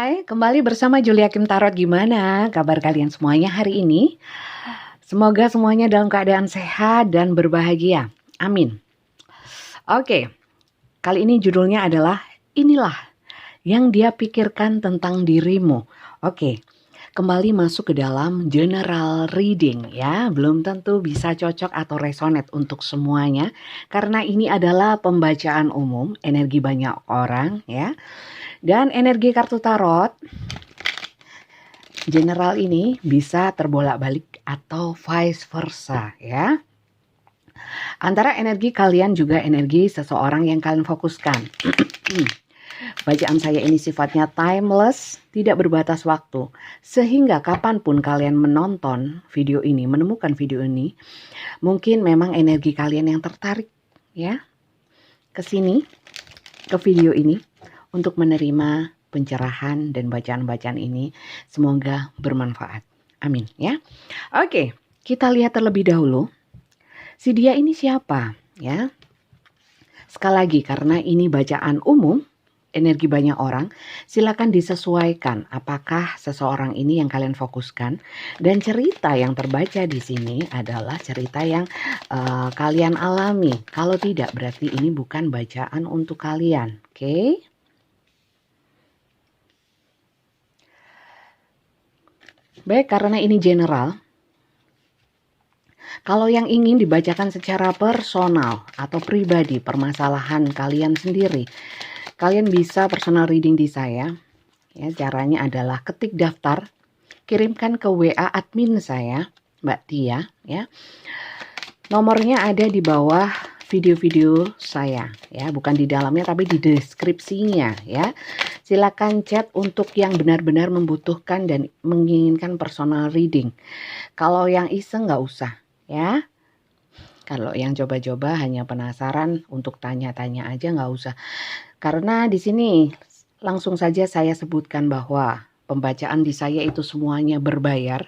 Hai, kembali bersama Julia Kim Tarot. Gimana kabar kalian semuanya hari ini? Semoga semuanya dalam keadaan sehat dan berbahagia. Amin. Oke, kali ini judulnya adalah Inilah yang dia pikirkan tentang dirimu. Oke, kembali masuk ke dalam general reading ya. Belum tentu bisa cocok atau resonate untuk semuanya. Karena ini adalah pembacaan umum, energi banyak orang ya. Dan energi kartu tarot general ini bisa terbolak-balik atau vice versa ya. Antara energi kalian juga energi seseorang yang kalian fokuskan. Bacaan saya ini sifatnya timeless, tidak berbatas waktu. Sehingga kapanpun kalian menonton video ini, menemukan video ini, mungkin memang energi kalian yang tertarik ya ke sini, ke video ini untuk menerima pencerahan dan bacaan-bacaan ini. Semoga bermanfaat. Amin ya. Oke, kita lihat terlebih dahulu. Si dia ini siapa ya? Sekali lagi karena ini bacaan umum, energi banyak orang, silakan disesuaikan apakah seseorang ini yang kalian fokuskan, dan cerita yang terbaca di sini adalah cerita yang kalian alami. Kalau tidak berarti ini bukan bacaan untuk kalian. Oke? Baik, karena ini general, kalau yang ingin dibacakan secara personal atau pribadi, permasalahan kalian sendiri, kalian bisa personal reading di saya. Ya, caranya adalah ketik daftar, kirimkan ke WA admin saya, Mbak Tia. Ya, nomornya ada di bawah video-video saya. Ya, bukan di dalamnya tapi di deskripsinya. Ya, silakan chat untuk yang benar-benar membutuhkan dan menginginkan personal reading. Kalau yang iseng nggak usah. Ya, kalau yang coba-coba hanya penasaran untuk tanya-tanya aja nggak usah. Karena di sini langsung saja saya sebutkan bahwa pembacaan di saya itu semuanya berbayar.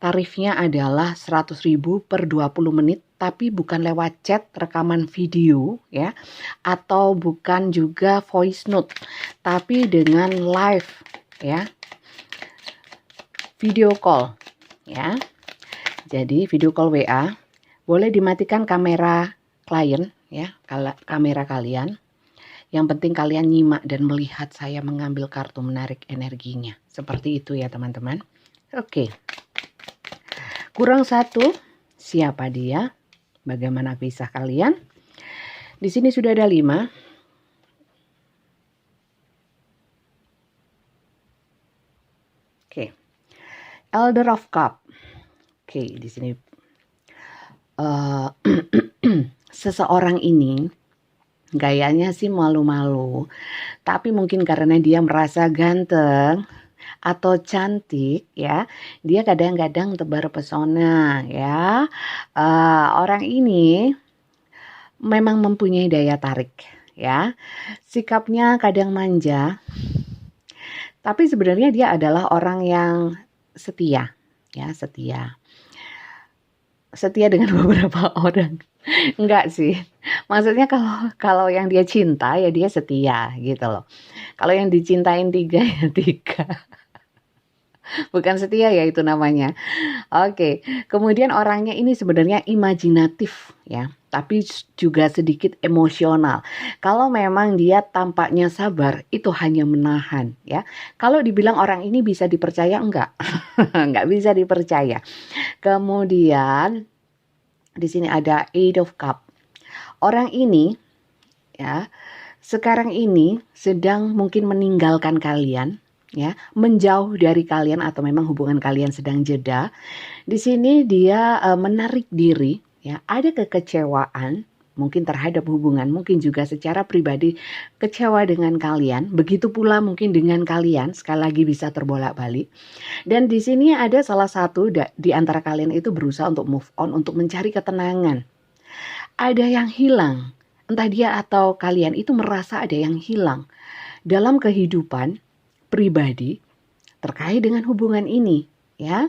Tarifnya adalah 100.000 per 20 menit, tapi bukan lewat chat rekaman video ya, atau bukan juga voice note, tapi dengan live ya, video call ya. Jadi video call WA, boleh dimatikan kamera klien ya, kamera kalian. Yang penting kalian nyimak dan melihat saya mengambil kartu, menarik energinya. Seperti itu ya teman-teman. Oke. Kurang satu, siapa dia? Bagaimana kisah kalian? Di sini sudah ada 5. Oke. Elder of Cup. Oke, di sini seseorang ini gayanya sih malu-malu, tapi mungkin karena dia merasa ganteng atau cantik ya, dia kadang-kadang tebar pesona ya. Orang ini memang mempunyai daya tarik ya, sikapnya kadang manja, tapi sebenarnya dia adalah orang yang setia ya, setia dengan beberapa orang. Enggak sih, maksudnya kalau yang dia cinta ya dia setia gitu loh. Kalau yang dicintain 3 ya 3. Bukan setia ya itu namanya. Oke, kemudian orangnya ini sebenarnya imajinatif ya, tapi juga sedikit emosional. Kalau memang dia tampaknya sabar, itu hanya menahan ya. Kalau dibilang orang ini bisa dipercaya, enggak. Enggak bisa dipercaya. Kemudian di sini ada Eight of Cup. Orang ini ya, sekarang ini sedang mungkin meninggalkan kalian ya, menjauh dari kalian atau memang hubungan kalian sedang jeda. Di sini dia menarik diri ya, ada kekecewaan mungkin terhadap hubungan, mungkin juga secara pribadi kecewa dengan kalian. Begitu pula mungkin dengan kalian, sekali lagi bisa terbolak-balik. Dan di sini ada salah satu di antara kalian itu berusaha untuk move on, untuk mencari ketenangan. Ada yang hilang, entah dia atau kalian itu merasa ada yang hilang dalam kehidupan pribadi terkait dengan hubungan ini ya.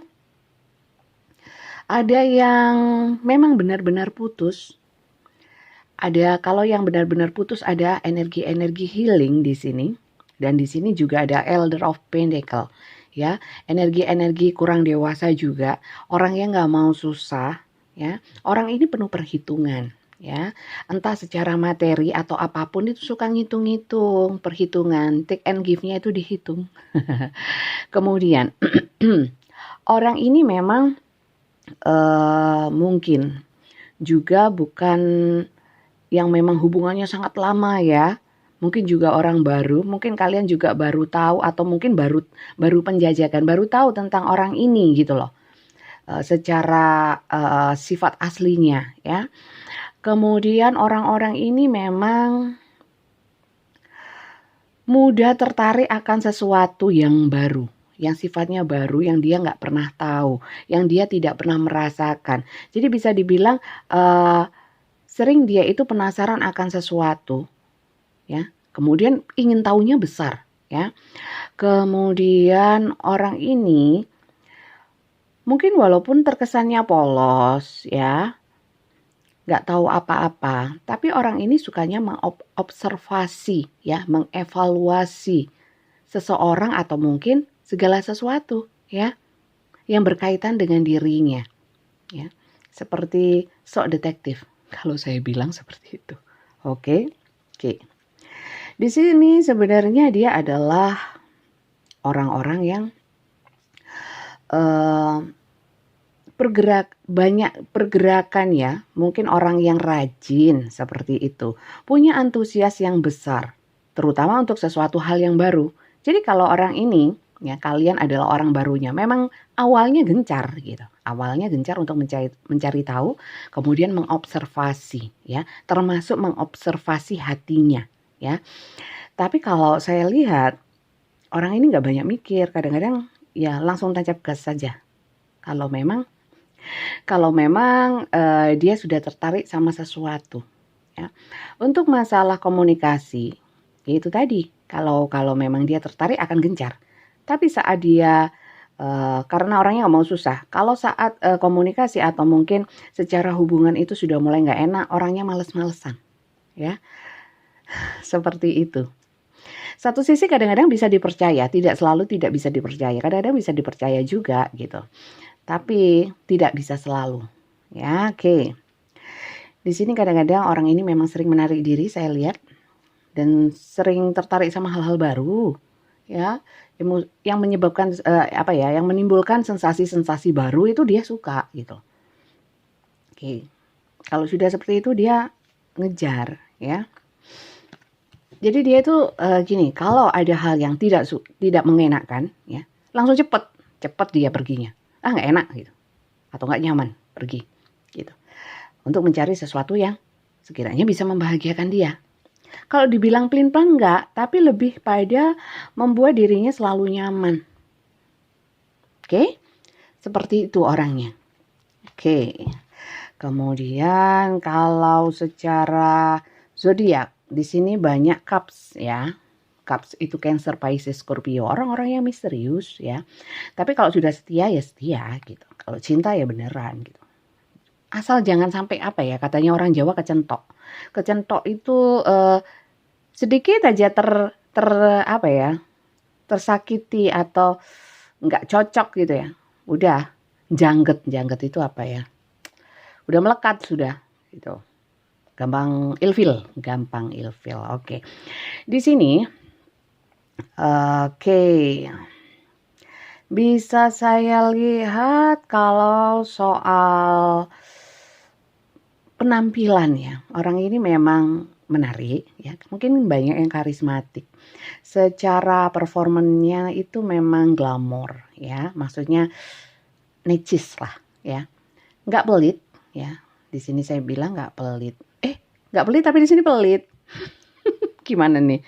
Ada yang memang benar-benar putus. Ada, kalau yang benar-benar putus ada energi-energi healing di sini. Dan di sini juga ada Elder of Pentacle, ya, energi-energi kurang dewasa juga, orang yang nggak mau susah, ya, orang ini penuh perhitungan, ya, entah secara materi atau apapun itu suka ngitung-ngitung, perhitungan, take and give-nya itu dihitung. Kemudian orang ini memang mungkin juga bukan yang memang hubungannya sangat lama ya. Mungkin juga orang baru, mungkin kalian juga baru tahu atau mungkin baru penjajakan, baru tahu tentang orang ini gitu loh. Secara sifat aslinya ya. Kemudian orang-orang ini memang mudah tertarik akan sesuatu yang baru, yang sifatnya baru, yang dia nggak pernah tahu, yang dia tidak pernah merasakan. Jadi bisa dibilang sering dia itu penasaran akan sesuatu, ya. Kemudian ingin tahunya besar, ya. Kemudian orang ini mungkin walaupun terkesannya polos, ya, nggak tahu apa-apa, tapi orang ini sukanya mengobservasi, ya, mengevaluasi seseorang atau mungkin segala sesuatu, ya, yang berkaitan dengan dirinya, ya, seperti sok detektif. Kalau saya bilang seperti itu, oke. Di sini sebenarnya dia adalah orang-orang yang banyak pergerakan ya, mungkin orang yang rajin seperti itu, punya antusias yang besar, terutama untuk sesuatu hal yang baru. Jadi kalau orang ini, ya kalian adalah orang barunya, memang awalnya gencar gitu, awalnya gencar untuk mencari tahu, kemudian mengobservasi ya, termasuk mengobservasi hatinya ya. Tapi kalau saya lihat orang ini nggak banyak mikir, kadang-kadang ya langsung tancap gas saja. Kalau memang dia sudah tertarik sama sesuatu, ya. Untuk masalah komunikasi, itu tadi, kalau memang dia tertarik akan gencar. Tapi saat dia karena orangnya nggak mau susah, kalau saat komunikasi atau mungkin secara hubungan itu sudah mulai nggak enak, orangnya males-malesan, ya, seperti itu. Satu sisi kadang-kadang bisa dipercaya, tidak selalu tidak bisa dipercaya, kadang-kadang bisa dipercaya juga gitu. Tapi tidak bisa selalu. Ya, oke. Di sini kadang-kadang orang ini memang sering menarik diri, saya lihat, dan sering tertarik sama hal-hal baru, ya, yang menyebabkan yang menimbulkan sensasi-sensasi baru itu dia suka gitu. Oke. Kalau sudah seperti itu dia ngejar, ya. Jadi dia itu gini, kalau ada hal yang tidak mengenakan, ya, langsung cepet dia perginya. Nggak enak gitu, atau nggak nyaman pergi gitu, untuk mencari sesuatu yang sekiranya bisa membahagiakan dia. Kalau dibilang pelin-pelan enggak, tapi lebih pada membuat dirinya selalu nyaman. Oke, seperti itu orangnya. Oke, kemudian kalau secara zodiak di sini banyak cups ya. Cups itu Cancer, Pisces, Scorpio, orang-orang yang misterius ya. Tapi kalau sudah setia ya setia gitu. Kalau cinta ya beneran gitu. Asal jangan sampai katanya orang Jawa kecentok. Kecentok itu sedikit aja tersakiti atau nggak cocok gitu ya. Udah jangget itu udah melekat sudah gitu. Gampang ilfil. Oke. Di sini bisa saya lihat kalau soal penampilan ya, orang ini memang menarik ya, mungkin banyak yang karismatik. Secara performanya itu memang glamor ya, maksudnya necis lah ya, nggak pelit ya. Di sini saya bilang nggak pelit, nggak pelit tapi di sini pelit. Gimana nih?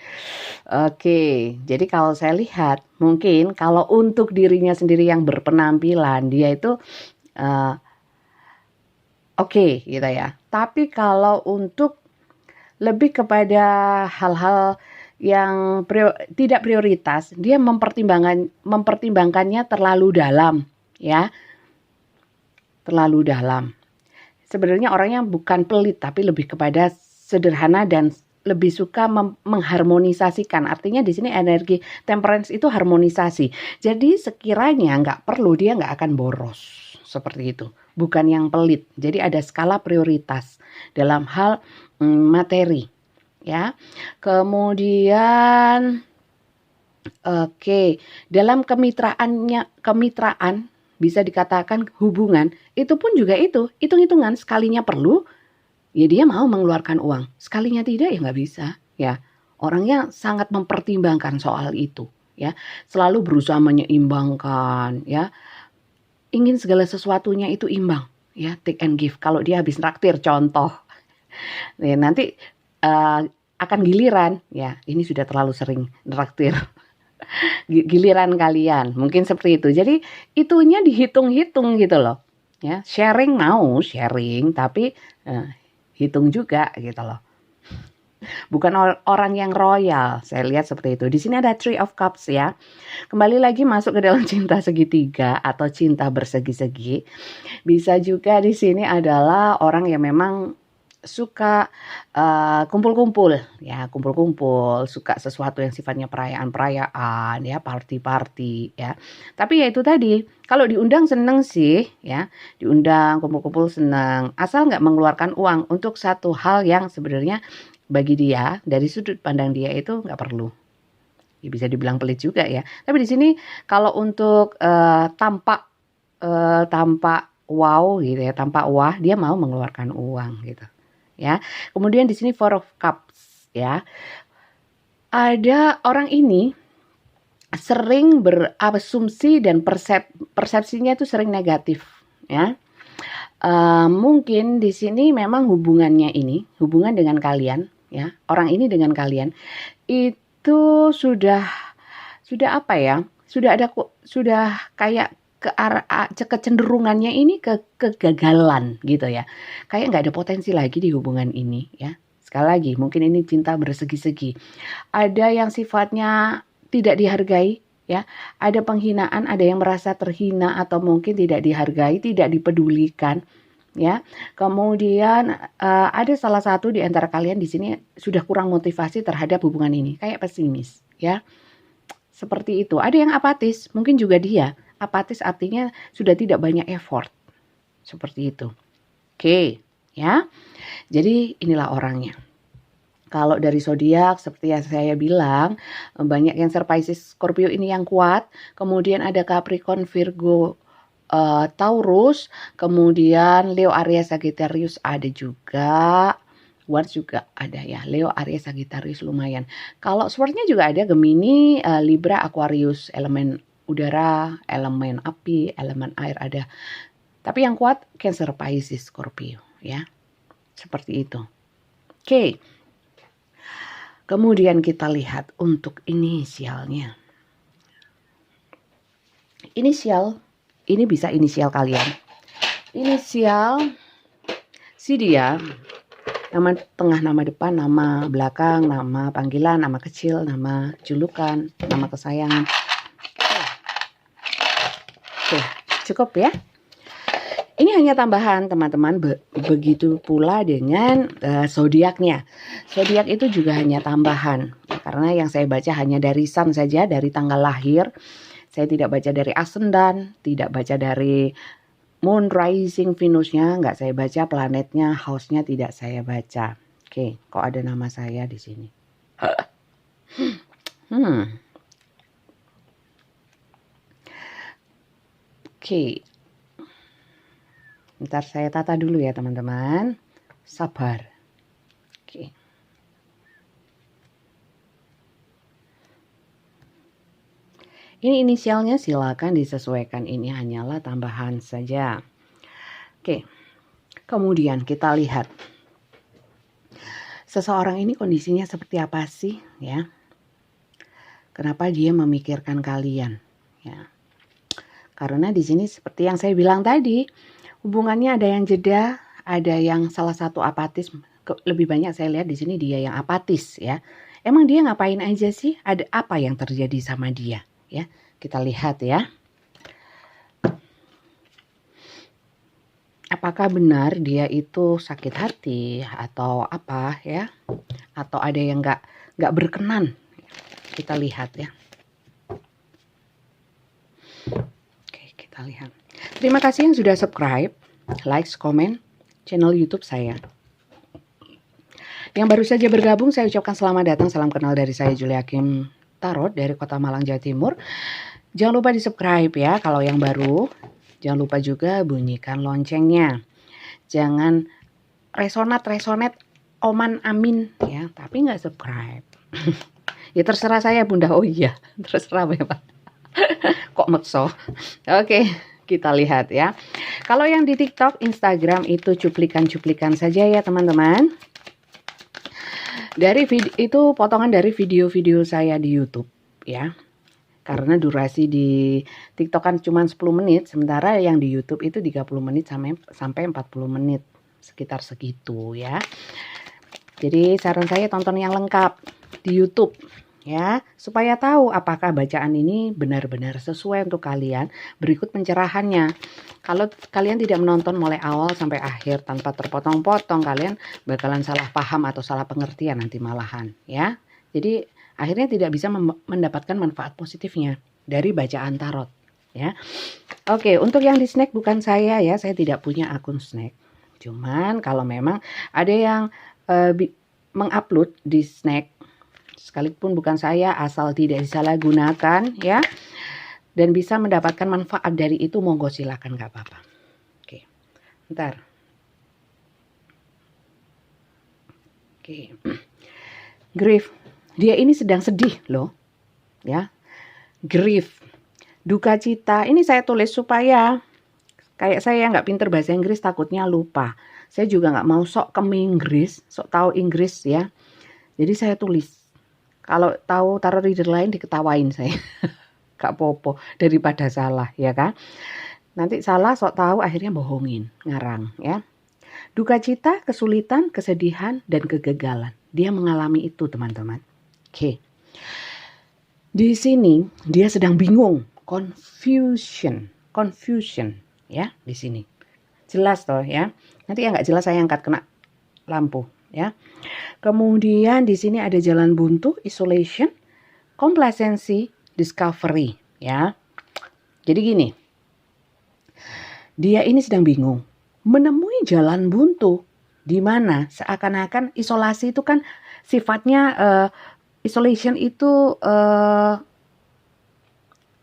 Oke, jadi kalau saya lihat, mungkin kalau untuk dirinya sendiri yang berpenampilan, dia itu oke, gitu ya. Tapi kalau untuk lebih kepada hal-hal yang tidak prioritas, dia mempertimbangkannya terlalu dalam, ya. Terlalu dalam. Sebenarnya orangnya bukan pelit, tapi lebih kepada sederhana dan lebih suka mengharmonisasikan. Artinya di sini energi temperance itu harmonisasi. Jadi sekiranya nggak perlu, dia nggak akan boros. Seperti itu. Bukan yang pelit. Jadi ada skala prioritas dalam hal materi. Ya. Kemudian dalam kemitraan bisa dikatakan hubungan, itu pun juga itu, hitung-hitungan, sekalinya perlu, ya dia mau mengeluarkan uang. Sekalinya tidak, ya nggak bisa. Ya, orangnya sangat mempertimbangkan soal itu. Ya, selalu berusaha menyeimbangkan. Ya, ingin segala sesuatunya itu imbang. Ya, take and give. Kalau dia habis traktir, contoh. Ya, nanti akan giliran. Ya, ini sudah terlalu sering traktir. Giliran kalian, mungkin seperti itu. Jadi itunya dihitung-hitung gitu loh. Ya, sharing mau sharing, tapi hitung juga gitu loh. Bukan orang yang royal, saya lihat seperti itu. Di sini ada Three of Cups ya. Kembali lagi masuk ke dalam cinta segitiga atau cinta bersegi-segi. Bisa juga di sini adalah orang yang memang suka kumpul-kumpul ya, kumpul-kumpul, suka sesuatu yang sifatnya perayaan-perayaan ya, party-party ya. Tapi ya itu tadi, kalau diundang seneng sih ya, diundang kumpul-kumpul seneng, asal nggak mengeluarkan uang untuk satu hal yang sebenarnya bagi dia dari sudut pandang dia itu nggak perlu. Ya, bisa dibilang pelit juga ya. Tapi di sini kalau untuk tampak wow gitu ya, tampak wah, dia mau mengeluarkan uang gitu. Ya. Kemudian di sini Four of Cups ya. Ada orang ini sering berasumsi dan persepsinya itu sering negatif ya. Mungkin di sini memang hubungan dengan kalian ya, orang ini dengan kalian itu sudah apa ya? Sudah kayak kecenderungannya ini ke kegagalan gitu ya. Kayak nggak ada potensi lagi di hubungan ini ya. Sekali lagi, mungkin ini cinta bersegi-segi. Ada yang sifatnya tidak dihargai ya. Ada penghinaan, ada yang merasa terhina atau mungkin tidak dihargai, tidak dipedulikan ya. Kemudian ada salah satu di antara kalian di sini sudah kurang motivasi terhadap hubungan ini, kayak pesimis ya. Seperti itu. Ada yang apatis, mungkin juga dia. Apatis artinya sudah tidak banyak effort. Seperti itu. Oke, ya. Jadi inilah orangnya. Kalau dari zodiak seperti yang saya bilang, banyak yang Pisces, Scorpio ini yang kuat. Kemudian ada Capricorn, Virgo, Taurus, kemudian Leo, Aries, Sagittarius ada juga. Wars juga ada ya, Leo, Aries, Sagittarius lumayan. Kalau swordnya juga ada Gemini, Libra, Aquarius, elemen udara, elemen api, elemen air ada. Tapi yang kuat Cancer, Pisces, Scorpio ya. Seperti itu. Oke. Kemudian kita lihat untuk inisialnya. Inisial, ini bisa inisial kalian. Inisial si dia, nama tengah, nama depan, nama belakang, nama panggilan, nama kecil, nama julukan, nama kesayangan. Oke, cukup ya. Ini hanya tambahan teman-teman, begitu pula dengan zodiaknya. Zodiak itu juga hanya tambahan, karena yang saya baca hanya dari Sun saja, dari tanggal lahir. Saya tidak baca dari Ascendant, tidak baca dari Moon, Rising, Venusnya, nggak saya baca, planetnya, house-nya tidak saya baca. Oke, kok ada nama saya di sini? Oke. Ntar saya tata dulu ya teman-teman. Sabar. Oke. Ini inisialnya silakan disesuaikan. Ini hanyalah tambahan saja. Oke. Kemudian kita lihat. Seseorang ini kondisinya seperti apa sih ya? Kenapa dia memikirkan kalian ya? Karena di sini seperti yang saya bilang tadi, hubungannya ada yang jeda, ada yang salah satu apatis. Lebih banyak saya lihat di sini dia yang apatis ya. Emang dia ngapain aja sih? Ada apa yang terjadi sama dia ya? Kita lihat ya. apakah benar dia itu sakit hati atau apa ya, atau ada yang nggak berkenan. Kita lihat ya. Oke, kita lihat. Terima kasih yang sudah subscribe, like, komen channel YouTube saya. Yang baru saja bergabung, saya ucapkan selamat datang, salam kenal dari saya Julia Kim Tarot dari Kota Malang, Jawa Timur. Jangan lupa di subscribe ya kalau yang baru. Jangan lupa juga bunyikan loncengnya. Jangan resonat oman amin ya, tapi nggak subscribe. Ya terserah saya Bunda. Oh iya, terserah Bapak. Kok makso? Oke, kita lihat ya. Kalau yang di TikTok, Instagram itu cuplikan-cuplikan saja ya teman-teman. Dari video itu potongan dari video-video saya di YouTube ya. Karena durasi di TikTok kan cuma 10 menit, sementara yang di YouTube itu 30 menit sampai 40 menit. Sekitar segitu ya. Jadi saran saya tonton yang lengkap di YouTube ya, supaya tahu apakah bacaan ini benar-benar sesuai untuk kalian. Berikut pencerahannya. Kalau kalian tidak menonton mulai awal sampai akhir tanpa terpotong-potong, kalian bakalan salah paham atau salah pengertian nanti malahan ya. Jadi akhirnya tidak bisa mendapatkan manfaat positifnya dari bacaan tarot ya. Oke, untuk yang di snack bukan saya ya, saya tidak punya akun snack. Cuman kalau memang ada yang mengupload di snack, sekalipun bukan saya, asal tidak disalahgunakan ya, dan bisa mendapatkan manfaat dari itu, monggo silakan, nggak apa-apa. Oke, bentar. Oke, grief, dia ini sedang sedih loh ya. Grief, duka cita, ini saya tulis supaya kayak saya nggak pinter bahasa Inggris, takutnya lupa. Saya juga nggak mau sok ke Inggris, sok tahu Inggris ya. Jadi saya tulis. Kalau tahu tarot reader lain diketawain saya. Gak popo daripada salah ya kan. Nanti salah sok tahu akhirnya bohongin, ngarang ya. Duka cita, kesulitan, kesedihan, dan kegagalan. Dia mengalami itu teman-teman. Oke. Di sini dia sedang bingung, confusion ya di sini. Jelas toh ya. Nanti yang nggak jelas saya angkat kena lampu ya. Kemudian di sini ada jalan buntu, isolation, complacency, discovery ya. Jadi gini. Dia ini sedang bingung menemui jalan buntu di mana seakan-akan isolasi itu kan sifatnya isolation itu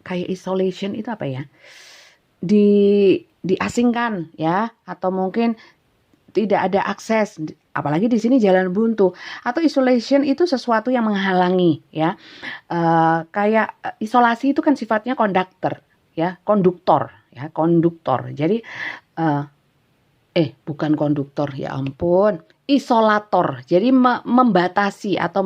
kayak isolation itu apa ya? Diasingkan ya, atau mungkin tidak ada akses, apalagi di sini jalan buntu. Atau isolation itu sesuatu yang menghalangi ya, kayak isolasi itu kan sifatnya konduktor ya, konduktor. Jadi bukan konduktor, ya ampun, isolator. Jadi membatasi atau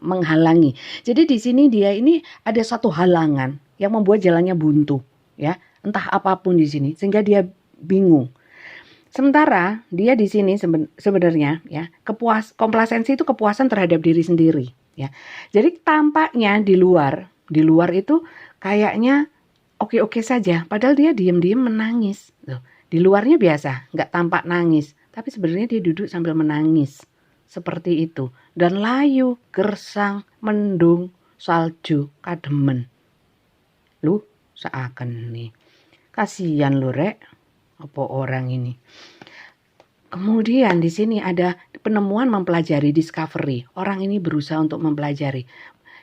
menghalangi. Jadi di sini dia ini ada satu halangan yang membuat jalannya buntu ya, entah apapun di sini, sehingga dia bingung. Sementara dia di sini sebenarnya ya, komplasensi itu kepuasan terhadap diri sendiri ya. Jadi tampaknya di luar itu kayaknya oke-oke saja, padahal dia diam-diam menangis. Loh, di luarnya biasa, nggak tampak nangis, tapi sebenarnya dia duduk sambil menangis seperti itu. Dan layu, gersang, mendung, salju, kademen. Lu seakan nih, kasihan lu rek, apa orang ini. Kemudian di sini ada penemuan, mempelajari, discovery. Orang ini berusaha untuk mempelajari.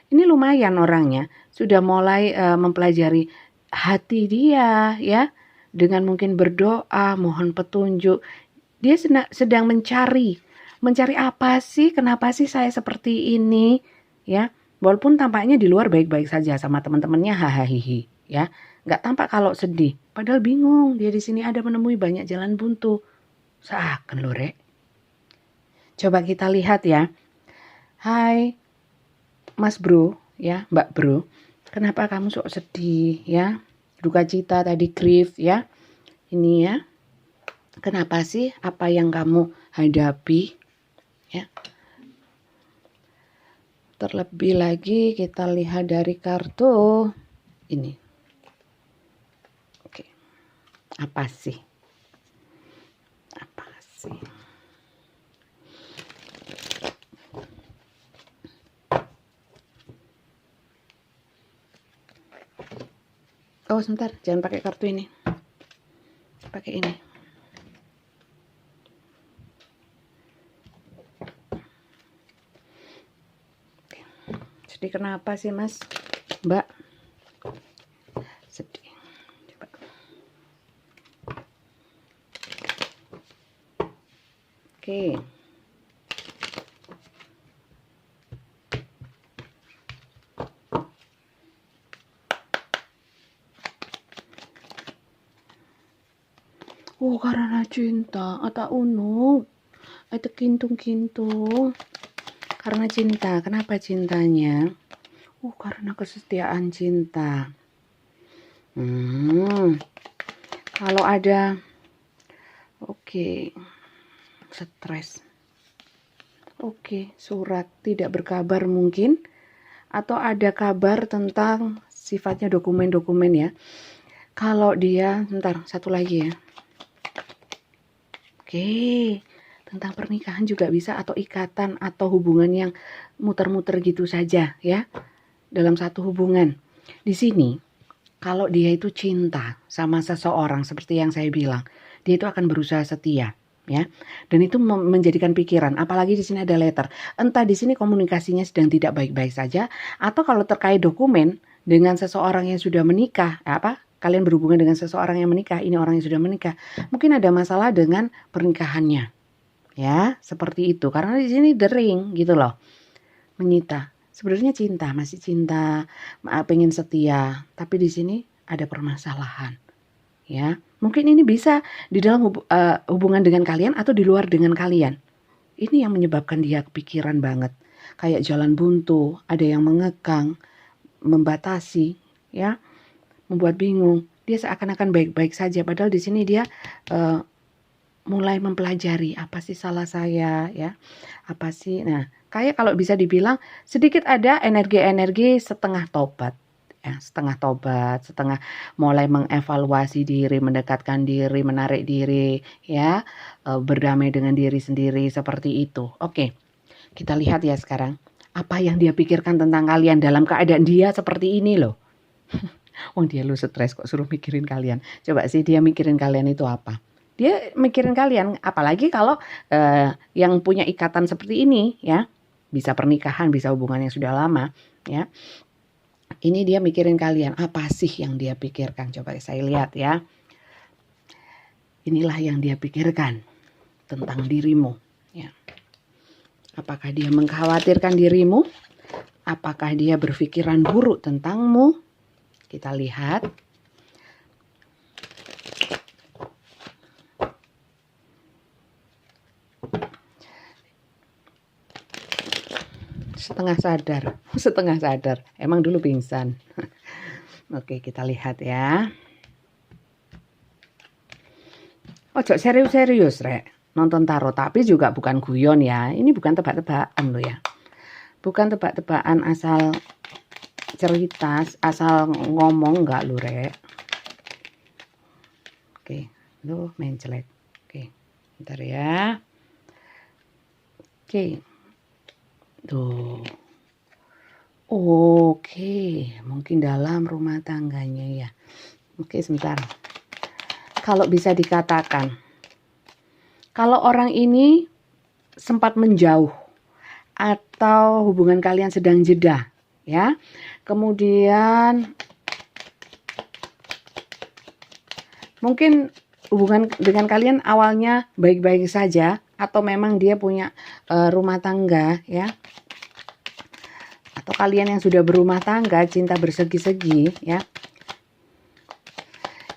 Ini lumayan orangnya, sudah mulai mempelajari hati dia ya, dengan mungkin berdoa, mohon petunjuk. Dia sedang mencari apa sih, kenapa sih saya seperti ini ya. Walaupun tampaknya di luar baik-baik saja sama teman-temannya, hahaha ya, nggak tampak kalau sedih, padahal bingung. Dia di sini ada menemui banyak jalan buntu. Seakan lo rek. Coba kita lihat ya. Hai Mas Bro ya, Mbak Bro, kenapa kamu sok sedih ya, duka cita tadi, grief ya, ini ya, kenapa sih, apa yang kamu hadapi ya. Terlebih lagi kita lihat dari kartu ini. Oke. Apa sih? sih. Oh sebentar, jangan pakai kartu ini, pakai ini. Sedih kenapa sih mas, mbak? Sedih. Coba. Oke. Karena cinta, ata unuk, itu kintung-kintung. Karena cinta, kenapa cintanya? Karena kesetiaan cinta. Kalau ada, stres. Surat tidak berkabar mungkin, atau ada kabar tentang sifatnya dokumen-dokumen ya. Kalau dia, bentar, satu lagi ya. Tentang pernikahan juga bisa, atau ikatan atau hubungan yang muter-muter gitu saja ya. Dalam satu hubungan. Di sini kalau dia itu cinta sama seseorang seperti yang saya bilang, dia itu akan berusaha setia ya. Dan itu menjadikan pikiran, apalagi di sini ada letter. Entah di sini komunikasinya sedang tidak baik-baik saja, atau kalau terkait dokumen dengan seseorang yang sudah menikah, kalian berhubungan dengan seseorang yang menikah, ini orang yang sudah menikah, mungkin ada masalah dengan pernikahannya. Ya, seperti itu. Karena di sini dering gitu loh. Menyita. Sebenarnya cinta, masih cinta, pengen setia, tapi di sini ada permasalahan. Ya, mungkin ini bisa di dalam hubungan dengan kalian atau di luar dengan kalian. Ini yang menyebabkan dia kepikiran banget. Kayak jalan buntu, ada yang mengekang, membatasi, ya, membuat bingung. Dia seakan-akan baik-baik saja, padahal di sini dia mulai mempelajari apa sih salah saya ya, apa sih. Nah, kayak kalau bisa dibilang sedikit ada energi-energi setengah tobat ya, setengah mulai mengevaluasi diri, mendekatkan diri, menarik diri ya, berdamai dengan diri sendiri seperti itu. Oke, kita lihat ya sekarang apa yang dia pikirkan tentang kalian dalam keadaan dia seperti ini loh. Dia lu stres kok suruh mikirin kalian. Coba sih dia mikirin kalian itu apa? Dia mikirin kalian, apalagi kalau yang punya ikatan seperti ini ya, bisa pernikahan, bisa hubungan yang sudah lama ya. Ini dia mikirin kalian, apa sih yang dia pikirkan? Coba saya lihat ya. Inilah yang dia pikirkan tentang dirimu ya. Apakah dia mengkhawatirkan dirimu? Apakah dia berpikiran buruk tentangmu? Kita lihat. setengah sadar, emang dulu pingsan. Oke, kita lihat ya. Ojo serius-serius rek nonton tarot, tapi juga bukan guyon ya, ini bukan tebak-tebakan lo ya, bukan tebak-tebakan asal cerita, asal ngomong enggak lo rek. Oke, lo main jelek. Oke, bentar ya. Oke. Tuh. Oke, mungkin dalam rumah tangganya ya. Oke, sebentar. Kalau bisa dikatakan, kalau orang ini sempat menjauh atau hubungan kalian sedang jeda, ya. Kemudian mungkin hubungan dengan kalian awalnya baik-baik saja, atau memang dia punya rumah tangga, ya. Atau kalian yang sudah berumah tangga, cinta bersegi-segi, ya.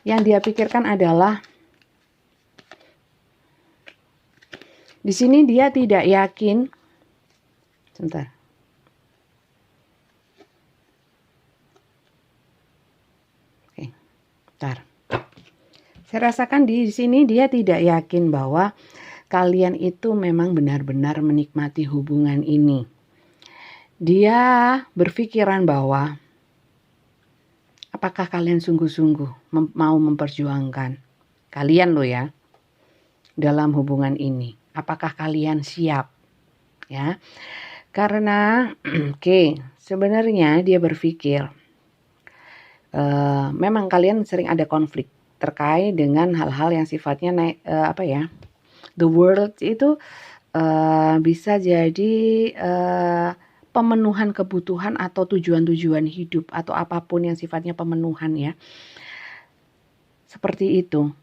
Yang dia pikirkan adalah di sini dia tidak yakin. Sebentar. Oke, bentar. Saya rasakan di sini dia tidak yakin bahwa kalian itu memang benar-benar menikmati hubungan ini. Dia berpikiran bahwa apakah kalian sungguh-sungguh mau memperjuangkan kalian lo ya. dalam hubungan ini? Apakah kalian siap? Ya, karena sebenarnya dia berpikir memang kalian sering ada konflik terkait dengan hal-hal yang sifatnya the world itu bisa jadi pemenuhan kebutuhan atau tujuan-tujuan hidup atau apapun yang sifatnya pemenuhan ya. Seperti itu.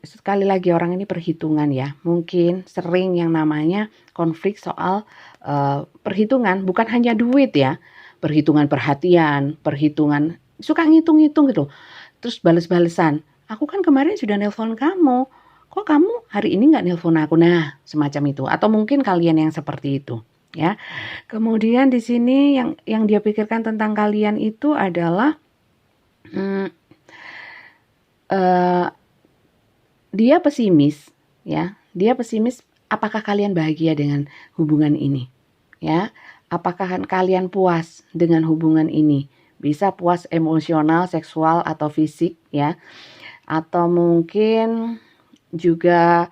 Sekali lagi orang ini perhitungan ya. Mungkin sering yang namanya konflik soal perhitungan, bukan hanya duit ya. Perhitungan perhatian, perhitungan suka ngitung-ngitung gitu. Terus bales-balesan. Aku kan kemarin sudah nelpon kamu. Kok kamu hari ini nggak nelpon aku? Nah, semacam itu. Atau mungkin kalian yang seperti itu. Ya, kemudian di sini yang dia pikirkan tentang kalian itu adalah dia pesimis, ya. Dia pesimis. Apakah kalian bahagia dengan hubungan ini, ya? Apakah kalian puas dengan hubungan ini? Bisa puas emosional, seksual atau fisik, ya? Atau mungkin juga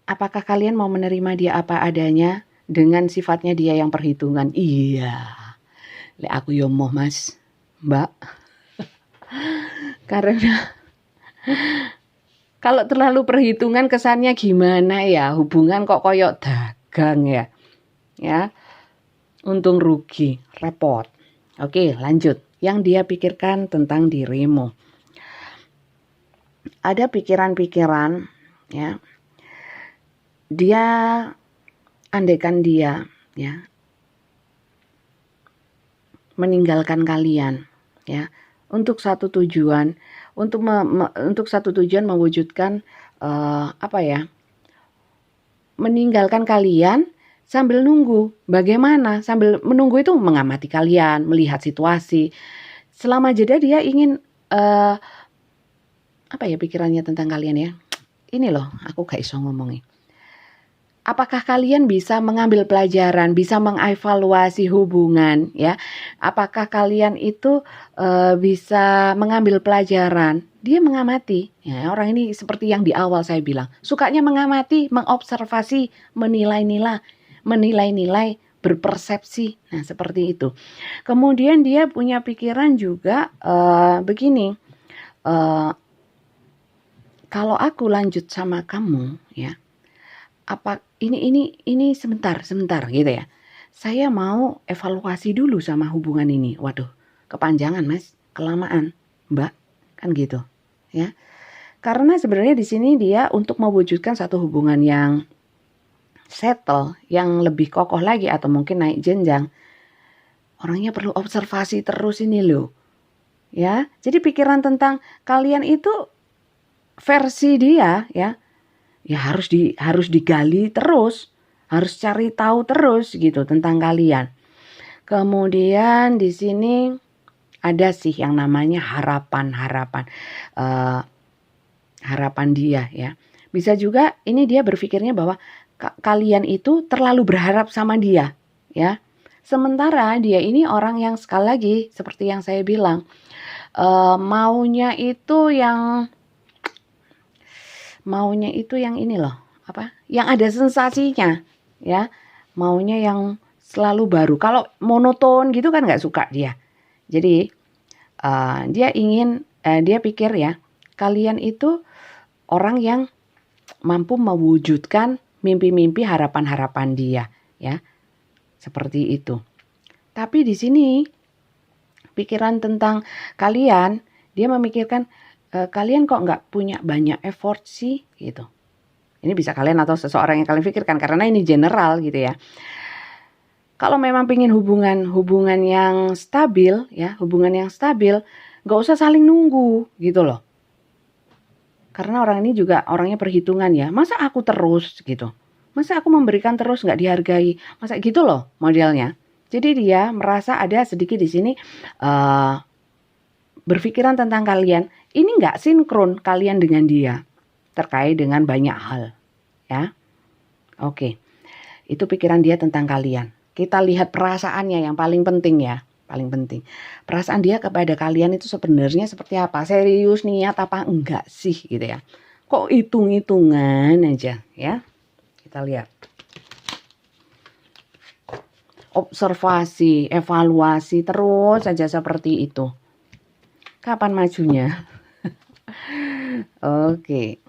apakah kalian mau menerima dia apa adanya dengan sifatnya dia yang perhitungan? Iya. Lek aku yo moh Mas, Mbak. Karena kalau terlalu perhitungan kesannya gimana ya? Hubungan kok koyok dagang ya. Ya. Untung rugi, repot. Oke, lanjut. Yang dia pikirkan tentang dirimu. Ada pikiran-pikiran ya. Dia andaikan dia ya meninggalkan kalian ya untuk satu tujuan, untuk satu tujuan mewujudkan meninggalkan kalian sambil nunggu. Bagaimana? Sambil menunggu itu mengamati kalian, melihat situasi. Selama jeda dia ingin pikirannya tentang kalian ya. Ini loh, aku gak iso ngomongin. Apakah kalian bisa mengambil pelajaran, bisa mengevaluasi hubungan ya? Apakah kalian itu bisa mengambil pelajaran? Dia mengamati. Ya, orang ini seperti yang di awal saya bilang, sukanya mengamati, mengobservasi, menilai-nilai, berpersepsi. Nah, seperti itu. Kemudian dia punya pikiran juga begini. Kalau aku lanjut sama kamu ya, ini sebentar gitu ya. Saya mau evaluasi dulu sama hubungan ini. Waduh, kepanjangan Mas, kelamaan, Mbak, kan gitu, ya. Karena sebenarnya di sini dia untuk mewujudkan satu hubungan yang settle, yang lebih kokoh lagi atau mungkin naik jenjang. Orangnya perlu observasi terus ini loh. Ya, jadi pikiran tentang kalian itu versi dia ya. Ya harus digali terus, harus cari tahu terus gitu tentang kalian. Kemudian di sini ada sih yang namanya harapan dia ya. Bisa juga ini dia berpikirnya bahwa kalian itu terlalu berharap sama dia ya. Sementara dia ini orang yang sekali lagi seperti yang saya bilang maunya itu yang ini loh, yang ada sensasinya ya, maunya yang selalu baru. Kalau monoton gitu kan nggak suka dia. Jadi dia pikir ya, kalian itu orang yang mampu mewujudkan mimpi-mimpi, harapan-harapan dia ya, seperti itu. Tapi di sini pikiran tentang kalian, dia memikirkan kalian kok nggak punya banyak effort sih gitu. Ini bisa kalian atau seseorang yang kalian pikirkan karena ini general gitu ya. Kalau memang pengen hubungan yang stabil ya, nggak usah saling nunggu gitu loh. Karena orang ini juga orangnya perhitungan ya. Masa aku terus gitu, masa aku memberikan terus nggak dihargai, masa gitu loh modelnya. Jadi dia merasa ada sedikit di sini berpikiran tentang kalian. Ini nggak sinkron kalian dengan dia terkait dengan banyak hal ya. Oke, itu pikiran dia tentang kalian. Kita lihat perasaannya yang paling penting ya, paling penting. Perasaan dia kepada kalian itu sebenarnya seperti apa? Serius, niat apa enggak sih gitu ya. Kok hitung-hitungan aja ya. Kita lihat. Observasi, evaluasi terus saja seperti itu. Kapan majunya? Oke.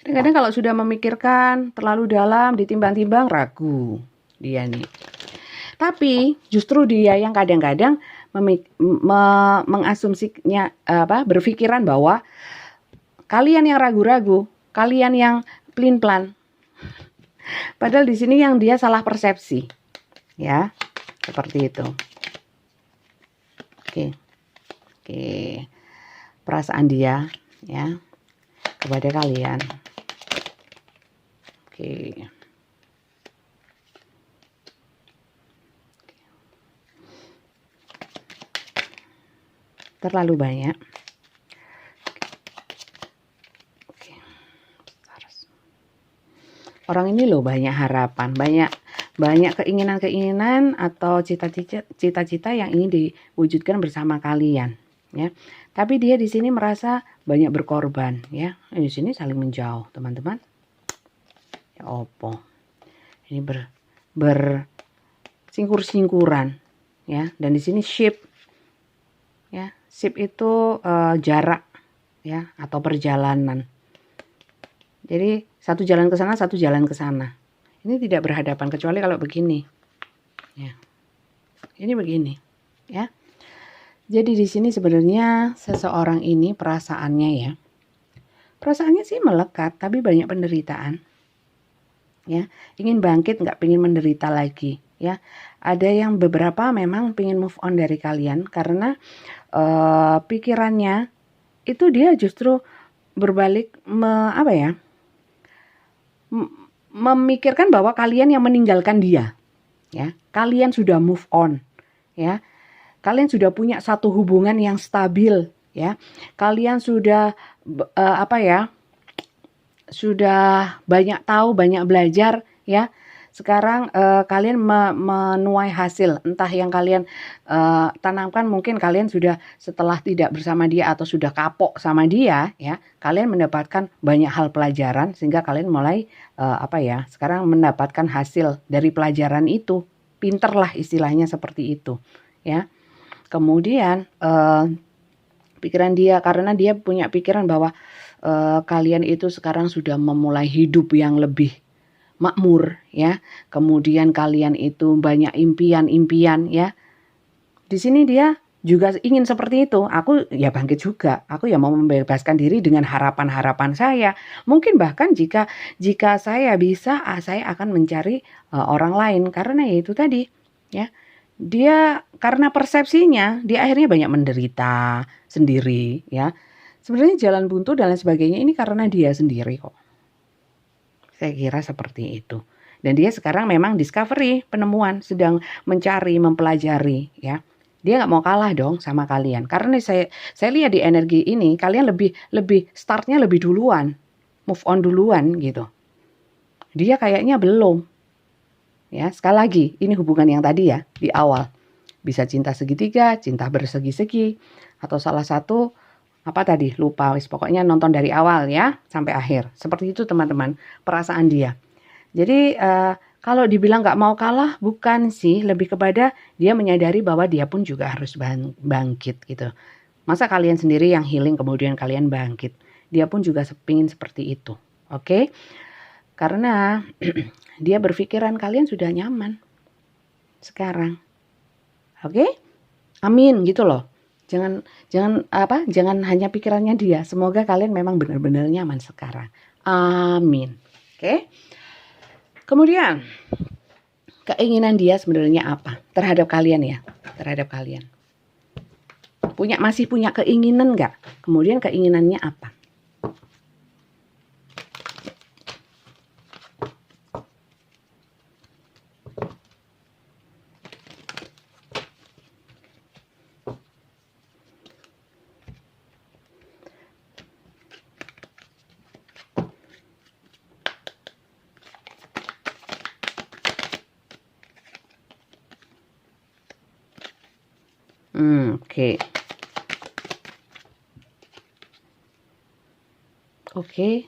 Kadang-kadang kalau sudah memikirkan terlalu dalam, ditimbang-timbang, ragu dia nih. Tapi justru dia yang kadang-kadang mengasumsinya berpikiran bahwa kalian yang ragu-ragu, kalian yang pelin-pelan. Padahal di sini yang dia salah persepsi. Ya, seperti itu. Oke. Perasaan dia ya kepada kalian. Oke. Terlalu banyak. Oke. Orang ini loh banyak harapan, banyak keinginan-keinginan atau cita-cita yang ingin diwujudkan bersama kalian, ya. Tapi dia di sini merasa banyak berkorban, ya. Di sini saling menjauh, teman-teman. Ya opo. Ini bersingkur-singkuran, ya. Dan di sini ship, ya. Ship itu jarak, ya, atau perjalanan. Jadi satu jalan ke sana, satu jalan ke sana. Ini tidak berhadapan kecuali kalau begini. Ya. Ini begini, ya. Jadi di sini sebenarnya seseorang ini perasaannya ya. Perasaannya sih melekat tapi banyak penderitaan. Ya, ingin bangkit nggak pengen menderita lagi, ya. Ada yang beberapa memang pengen move on dari kalian karena pikirannya itu dia justru berbalik memikirkan bahwa kalian yang meninggalkan dia, ya. Kalian sudah move on, ya. Kalian sudah punya satu hubungan yang stabil, ya. Kalian sudah sudah banyak tahu, banyak belajar, ya. Sekarang kalian menuai hasil, entah yang kalian tanamkan, mungkin kalian sudah setelah tidak bersama dia atau sudah kapok sama dia, ya. Kalian mendapatkan banyak hal pelajaran sehingga kalian mulai sekarang mendapatkan hasil dari pelajaran itu. Pinterlah istilahnya seperti itu, ya. Kemudian pikiran dia, karena dia punya pikiran bahwa kalian itu sekarang sudah memulai hidup yang lebih makmur, ya. Kemudian kalian itu banyak impian-impian, ya. Di sini dia juga ingin seperti itu. Aku ya bangkit juga. Aku ya mau membebaskan diri dengan harapan-harapan saya. Mungkin bahkan jika saya bisa, saya akan mencari orang lain karena ya itu tadi, ya. Dia karena persepsinya, dia akhirnya banyak menderita sendiri, ya. Sebenarnya jalan buntu dan lain sebagainya ini karena dia sendiri kok. Saya kira seperti itu. Dan dia sekarang memang discovery, penemuan, sedang mencari, mempelajari, ya. Dia nggak mau kalah dong sama kalian. Karena saya lihat di energi ini, kalian lebih startnya lebih duluan, move on duluan gitu. Dia kayaknya belum. Ya, sekali lagi, ini hubungan yang tadi ya, di awal. Bisa cinta segitiga, cinta bersegi-segi, atau salah satu apa tadi lupa pokoknya nonton dari awal ya sampai akhir seperti itu teman-teman perasaan dia. Jadi kalau dibilang nggak mau kalah bukan sih, lebih kepada dia menyadari bahwa dia pun juga harus bangkit gitu. Masa kalian sendiri yang healing kemudian kalian bangkit, dia pun juga pingin seperti itu, oke? Karena dia berpikiran kalian sudah nyaman sekarang, oke? Amin gitu loh. Jangan hanya pikirannya dia. Semoga kalian memang benar-benar nyaman sekarang. Amin. Oke. Kemudian keinginan dia sebenarnya apa terhadap kalian ya? Terhadap kalian. Masih punya keinginan nggak? Kemudian keinginannya apa? Oke. Oke.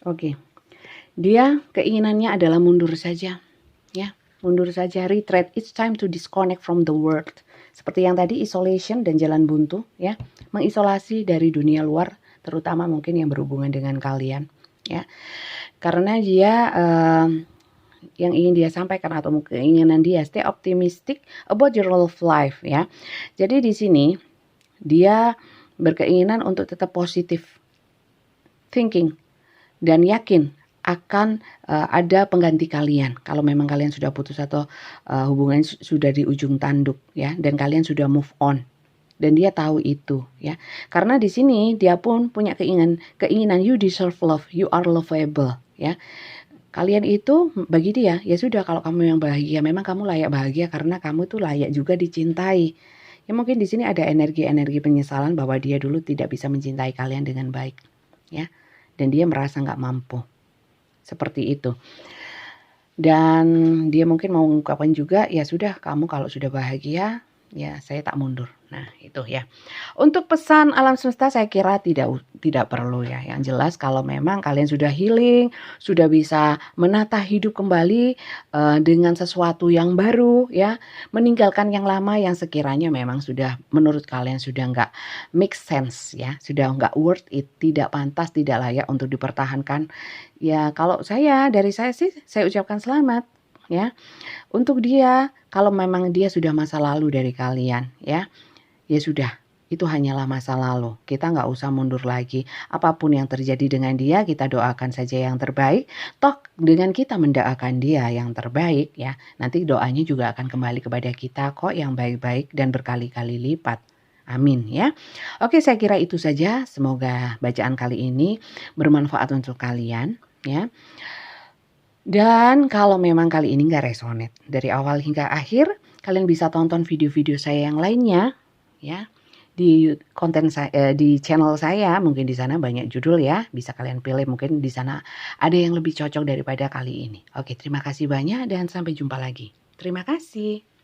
Oke. Dia keinginannya adalah mundur saja, ya. Mundur saja, retreat. It's time to disconnect from the world. Seperti yang tadi, isolation dan jalan buntu, ya. Mengisolasi dari dunia luar, terutama mungkin yang berhubungan dengan kalian, ya. Karena dia yang ingin dia sampaikan atau keinginan dia, stay optimistic about your love life, ya. Jadi di sini dia berkeinginan untuk tetap positif thinking dan yakin akan ada pengganti kalian kalau memang kalian sudah putus atau hubungan sudah di ujung tanduk, ya, dan kalian sudah move on, dan dia tahu itu, ya, karena di sini dia pun punya keinginan you deserve love, you are lovable, ya. Kalian itu bagi dia, ya sudah, kalau kamu yang bahagia, memang kamu layak bahagia karena kamu tuh layak juga dicintai. Ya mungkin di sini ada energi-energi penyesalan bahwa dia dulu tidak bisa mencintai kalian dengan baik, ya, dan dia merasa nggak mampu. Seperti itu. Dan dia mungkin mau mengungkapkan juga, ya sudah, kamu kalau sudah bahagia, ya saya tak mundur. Nah itu ya. Untuk pesan alam semesta saya kira tidak perlu ya. Yang jelas kalau memang kalian sudah healing, sudah bisa menata hidup kembali dengan sesuatu yang baru, ya, meninggalkan yang lama yang sekiranya memang sudah menurut kalian sudah nggak make sense, ya, sudah nggak worth it, tidak pantas, tidak layak untuk dipertahankan. Ya kalau dari saya sih saya ucapkan selamat, ya. Untuk dia, kalau memang dia sudah masa lalu dari kalian, ya sudah, itu hanyalah masa lalu. Kita nggak usah mundur lagi. Apapun yang terjadi dengan dia, kita doakan saja yang terbaik. Toh dengan kita mendoakan dia yang terbaik, ya, nanti doanya juga akan kembali kepada kita kok yang baik-baik dan berkali-kali lipat. Amin, ya. Oke, saya kira itu saja. Semoga bacaan kali ini bermanfaat untuk kalian, ya. Dan kalau memang kali ini nggak resonate dari awal hingga akhir, kalian bisa tonton video-video saya yang lainnya, ya, di konten saya, di channel saya. Mungkin di sana banyak judul, ya, bisa kalian pilih, mungkin di sana ada yang lebih cocok daripada kali ini. Oke, terima kasih banyak dan sampai jumpa lagi. Terima kasih.